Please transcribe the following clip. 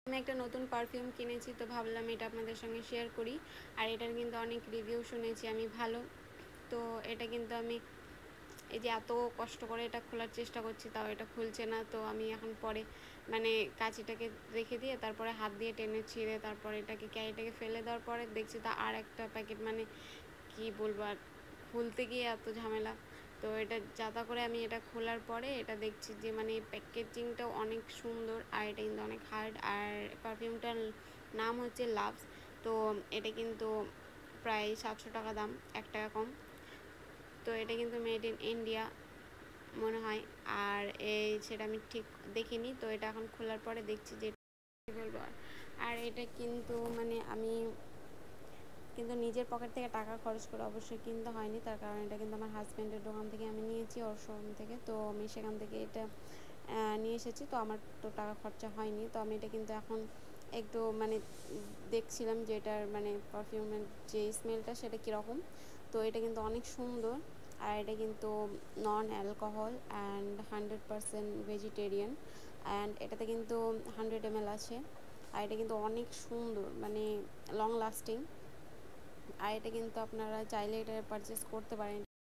আমি একটা নতুন পারফিউম কিনেছি, তো ভাবলাম এটা আপনাদের সঙ্গে শেয়ার করি। আর এটার কিন্তু অনেক রিভিউ শুনেছি আমি ভালো। তো এটা কিন্তু আমি এই যে এত কষ্ট করে এটা খোলার চেষ্টা করছি, তাও এটা খুলছে না। তো আমি এখন পরে মানে কাঁচিটাকে রেখে দিয়ে তারপরে হাত দিয়ে টেনে ছিঁড়ে তারপরে এটাকে ক্যারিটাকে ফেলে দেওয়ার পরে দেখছি তা আর একটা প্যাকেট, মানে কি বলবো আর, খুলতে গিয়ে এত ঝামেলা। তো এটা যাতা করে আমি এটা খোলার পরে এটা দেখছি যে মানে প্যাকেজিংটাও অনেক সুন্দর, আর এটা কিন্তু অনেক হার্ড। আর পারফিউমটার নাম হচ্ছে লাভস। তো এটা কিন্তু প্রায় 700 টাকা দাম, 1 টাকা কম। তো এটা কিন্তু মেড ইন ইন্ডিয়া মনে হয়। আর সেটা আমি ঠিক দেখিনি। তো এটা এখন খোলার পরে দেখছি যে বলবো। আর এটা কিন্তু মানে আমি কিন্তু নিজের পকেট থেকে টাকা খরচ করে অবশ্যই কিনতে হয়নি, তার কারণ এটা কিন্তু আমার হাজব্যান্ডের দোকান থেকে আমি নিয়েছি, ওর শোরুম থেকে। তো আমি সেখান থেকে এটা নিয়ে এসেছি, তো আমার তো টাকা খরচা হয়নি। তো আমি এটা কিন্তু এখন একটু মানে দেখছিলাম যে এটার মানে পারফিউমের যে স্মেলটা সেটা কীরকম। তো এটা কিন্তু অনেক সুন্দর। আর এটা কিন্তু নন অ্যালকোহল অ্যান্ড 100% ভেজিটেরিয়ান। অ্যান্ড এটাতে কিন্তু 100 ml আছে। আর এটা কিন্তু অনেক সুন্দর, মানে লং লাস্টিং। আর এটা কিন্তু আপনারা চাইলে এটা পারচেস করতে পারেন।